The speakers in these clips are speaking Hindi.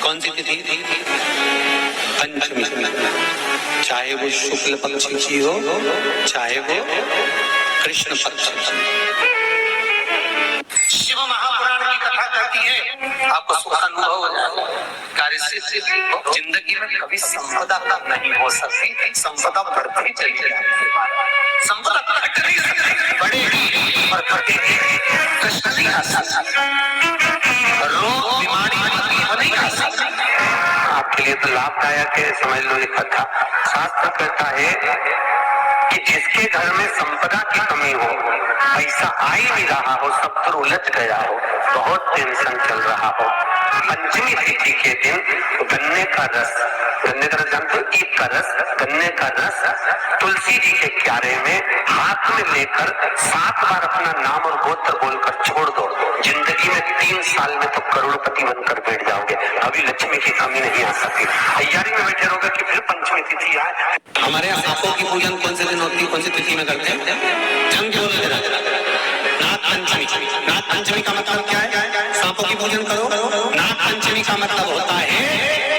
कौन सी तिथि थी? पंचमी। चाहे वो शुक्ल पक्ष की हो, चाहे वो कृष्ण पक्ष की। शिव महापुराण की कथा कहती है, आपको सुख अनुभव हो जाएगा। कार्य से जिंदगी में कभी संपदा कम नहीं हो सकती, संपदा बढ़ती चली जाती है। संपदा घट नहीं सकती, बढ़ेगी और घटेगी। कृष्ण नहीं आ सकता, रोग बीमारी नहीं आ सकती। आपके लिए तो लाभदायक है, समझ लो ये कथा। शास्त्र कहता है कि जिसके घर में संपदा की कमी हो, पैसा आ ही नहीं रहा हो, सब तो उलझ गया हो, बहुत टेंशन चल रहा हो, पंचमी तिथि के दिन गन्ने का रस जानते हो, ईख का रस, गन्ने का रस तुलसी जी के क्यारे में हाथ में लेकर 7 बार अपना नाम और गोत्र बोलकर छोड़ दो। जिंदगी में 3 साल में तो करोड़पति बनकर बैठ जाओगे। अभी लक्ष्मी की कमी नहीं आ सकती। तैयारी में बैठे रहोगे कि फिर पंचमी तिथि आए। हमारे यहाँ सांपों की पूजन कौन से दिन होती है, कौन सी तिथि में करते हैं? नाग पंचमी का मतलब क्या है? सांपों की पूजन करो। नाग पंचमी का मतलब होता है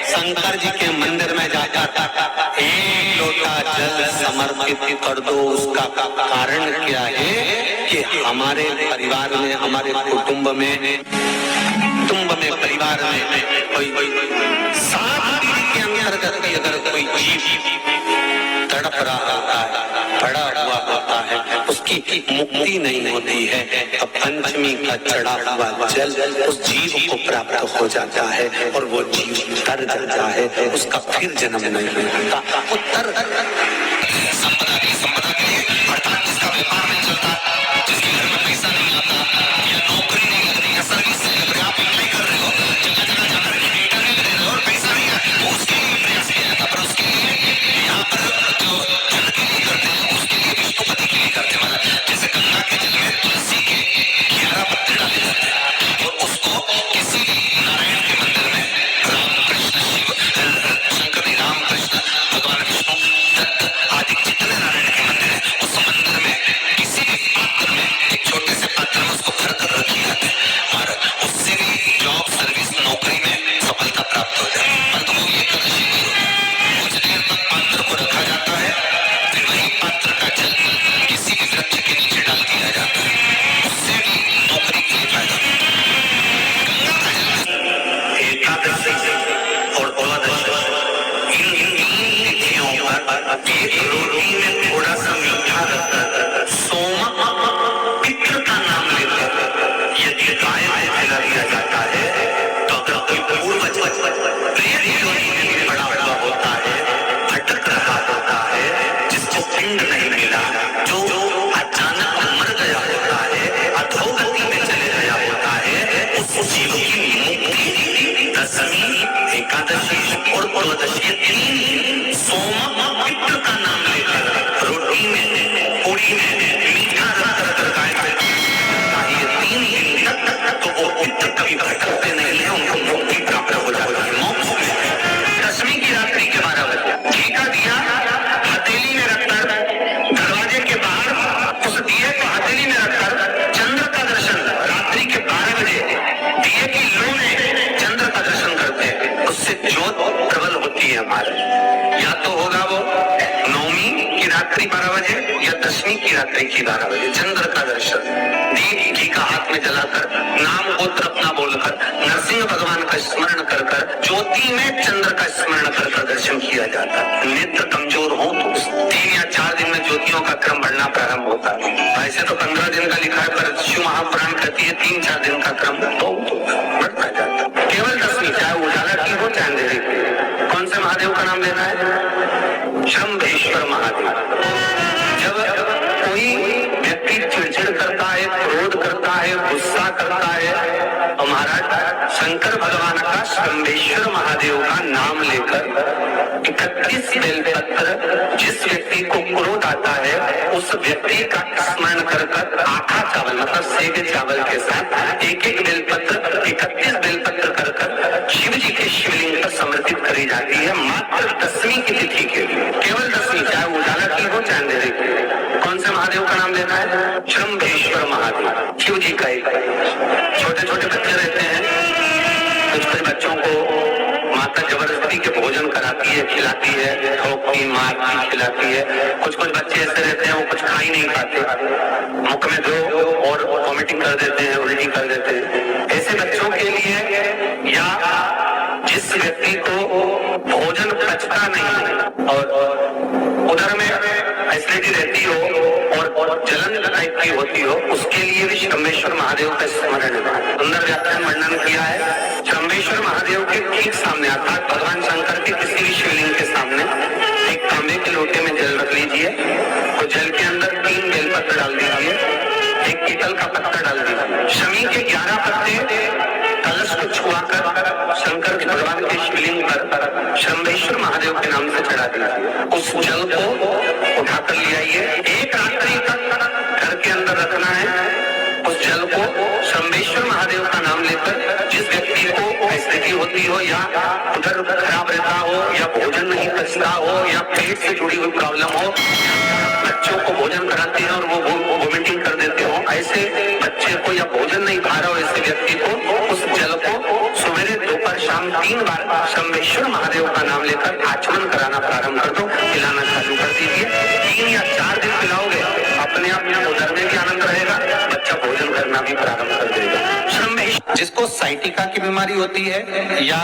शंकर जी के मंदिर में जाकर 1 लोटा जल समर्पित कर दो। उसका कारण क्या है कि हमारे परिवार में, हमारे कुटुंब में, परिवार में कोई 7 पीढ़ी के अंतर्गत भी अगर कोई जीव तड़प रहा होता है, पड़ा हुआ होता है, उसकी मुक्ति नहीं होती है, तो पंचमी का चढ़ा हुआ जल उस जीव को प्राप्त हो जाता है और वो जीव तर जाता है, उसका फिर जन्म नहीं होता। वो तर संपदा के लिए अर्थात जिसका व्यापार नहीं चलता, जिसके घर में पैसा नहीं आता, या नौकरी नहीं लगती, या सर्विस आप अप्लाई कर रहे हो, जगह जगह जाकर इंटरव्यू दे रहे हो और पैसा नहीं आता, उसके लिए प्रयास किया जाता। पर उसके लिए यहाँ पर जो जल के लिए करते हैं, उसके लिए विष्णुपति के लिए करते हैं। मतलब जैसे गंगा के जल में तुलसी के 11 पत्ते डाले जाते हैं और उसको किसी नारायण के मंदिर में रामकृष्ण शिव शंकर रामकृष्ण भगवान विष्णु दत्त आदि जितने नारायण के मंदिर है, उस मंदिर में किसी भी पात्र में, एक छोटे से पात्र में उसको भर कर रखी जाती है और उससे भी जॉब, सर्विस, नौकरी में सफलता प्राप्त हो जाए। परंतु वो ये एकादशी नहीं होती। कुछ देर तक पात्र को रखा जाता है, फिर वही पात्र का जल किसी भी वृक्ष के नीचे डाल दिया जाता है, उससे भी नौकरी के लिए फायदा होता है। एकादशी और द्वादशी इन 3 तिथियों पर एक रोटी में थोड़ा सा मीठा रखकर सोम पितृ का नाम लेकर यदि गाय को खिला दिया जाता है, तो अगर कोई पूर्वज प्रेत योनि में पड़ा हुआ होता है, भटक रहा होता है, जिसको पिंड नहीं मिला, जो अचानक मर गया होता है, अधोगति में चले गया होता है, उस जीव की मुक्ति दशमी, एकादशी और द्वादशी 3 सोम पितृ का नाम लेकर रोटी में, पूरी में मीठा रखकर गाय को 3 दिन तक, तो वो पितृ कभी भटकते नहीं है, उनको मुक्ति प्राप्त हो जाती है। मोक्ष में दशमी की रात्रि के 12 बजे घी का दिया हथेली में रखकर दरवाजे के बाहर, उस दिए को हथेली में रखकर चंद्र का दर्शन रात्रि के 12 बजे दिए की लो में चंद्र का दर्शन करते हैं, उससे ज्योत प्रबल होती है हमारे। या तो होगा वो नवमी की रात्रि 12 बजे या दशमी की रात्रि की 12 बजे चंद्र का दर्शन घी का हाथ में जलाकर, नाम गोत्र अपना बोलकर, नरसिंह भगवान का स्मरण कर कर, ज्योति में चंद्र का स्मरण कर कर दर्शन किया जाता है। नेत्र कमजोर हो तो 3 या 4 दिन में ज्योतियों का क्रम बढ़ना प्रारंभ होता है। ऐसे तो 15 दिन का लिखा है, पर शिव महापुराण कहती है 3-4 दिन का क्रम तो बढ़ता जाता है। केवल दशमी, चाहे उजाला की हो चाहे अंधेरी की। कौन से महादेव का नाम लेना है? शंभेश्वर महादेव। जब कोई व्यक्ति चिड़चिड़ करता है, क्रोध करता है, गुस्सा करता है, तो महाराज शंकर भगवान का शंभेश्वर महादेव का नाम लेकर 31 बेलपत्र, जिस व्यक्ति को क्रोध आता है उस व्यक्ति का स्मरण कर कर आखा चावल मतलब सेगे चावल के साथ एक बेलपत्र, 31 बेलपत्र कर कर शिव जी के शिवलिंग पर समर्पित करी जाती है, मात्र दशमी की तिथि के लिए। केवल दशमी, चाहे उजाला की हो चाहे अंधेरे की। कौन से महादेव का नाम लेना है? शंभेश्वर महादेव, शिव जी का एक। छोटे छोटे बच्चे रहते हैं, कुछ बच्चों को व्यक्ति के भोजन कराती है, खिलाती है, ठोकती मारती खिलाती है। कुछ बच्चे ऐसे रहते हैं वो कुछ खा ही नहीं पाते, मुख में दो और वॉमिटिंग कर देते हैं, उल्टी कर देते हैं। ऐसे बच्चों के लिए या जिस व्यक्ति को भोजन पचता नहीं और उधर में एसिडिटी रहती हो और जलन टाइप की होती हो, उसके लिए भी शंभेश्वर महादेव का स्मरण है। सुंदर व्याख्यान वर्णन किया है। शंभेश्वर महादेव के ठीक सामने अर्थात भगवान शंकर के किसी भी शिवलिंग के सामने एक तांबे के लोटे में जल रख लीजिए और जल के अंदर 3 बेलपत्र डाल दीजिए, एक पीतल का पत्ता डाल दीजिए, शमी के 11 पत्ते कलश को छुआकर शंकर के भगवान के शिवलिंग पर शंभेश्वर महादेव के नाम से चढ़ा दीजिए। उस जल को उठाकर ले आइए, एक रात्रि तक घर के अंदर रखना है। उस जल को शंभेश्वर महादेव का नाम लेकर जिस व्यक्ति को एसिडिटी होती हो या उधर खराब रहता हो या भोजन नहीं पचता हो या पेट से जुड़ी हुई प्रॉब्लम हो, बच्चों को भोजन कराते हैं और वो वोमिटिंग कर देते हो, ऐसे बच्चे को या भोजन नहीं खा रहा हो ऐसे व्यक्ति को उस जल को सवेरे दोपहर शाम 3 बार शंभेश्वर महादेव का नाम लेकर आचमन कराना प्रारंभ कर दो, पिलाना चालू कर दीजिए। 3 या 4 दिन पिलाओगे, अपने आप में उधर में भी आनंद रहेगा, बच्चा भोजन करना भी प्रारंभ कर देगा। जिसको साइटिका की बीमारी होती है या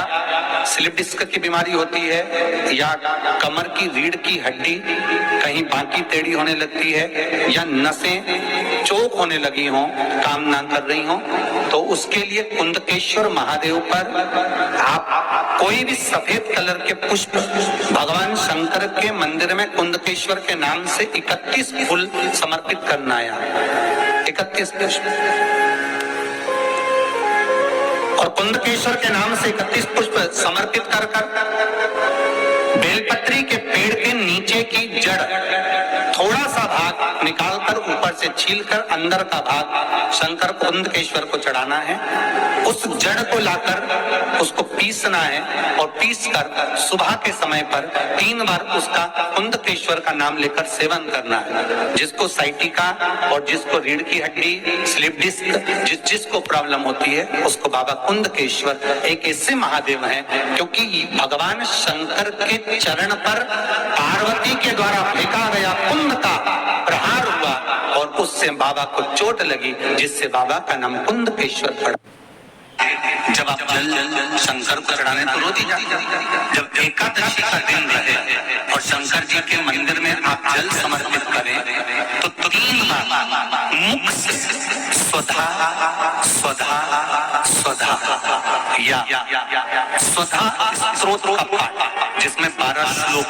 स्लिप डिस्क की बीमारी होती है या कमर की रीढ़ की हड्डी कहीं बाकी टेढ़ी होने लगती है या नसें चोक होने लगी हों, काम ना कर रही हों, तो उसके लिए कुंदकेश्वर महादेव पर आप कोई भी सफेद कलर के पुष्प भगवान शंकर के मंदिर में कुंदकेश्वर के नाम से 31 फूल समर्पित करना है। 31 पुष्प और कुंदकेश्वर के नाम से 31 पुष्प समर्पित कर बेलपत्री के पेड़ के नीचे की जड़ थोड़ा सा भाग निकालकर ऊपर से छीलकर अंदर का भाग शंकर कुंदकेश्वर को चढ़ाना है। उस जड़ को लाकर उसको पीसना है और पीसकर सुबह के समय पर 3 बार उसका कुंदकेश्वर का नाम लेकर सेवन करना है। जिसको साइटिका और जिसको रीढ़ की हड्डी, स्लिप डिस्क, जिसको प्रॉब्लम होती है उसको बाबा कुंदकेश्वर एक ऐसे महादेव हैं क्योंकि भगवान शंकर के चरण पर पार्वती के द्वारा फेंका गया कुंद का प्रहार हुआ और उससे बाबा को चोट लगी, जिससे बाबा का नाम कुंदकेश्वर पड़ा। जब आप जल शंकर को चढ़ाने तो रोज ही जाते, जब एकादशी का दिन रहे और शंकर जी के मंदिर में आप जल समर्पित करें तो 3 बार मुख से स्वधा स्वधा स्वधा या स्वधा स्तोत्र का पाठ जिसमें 12 श्लोक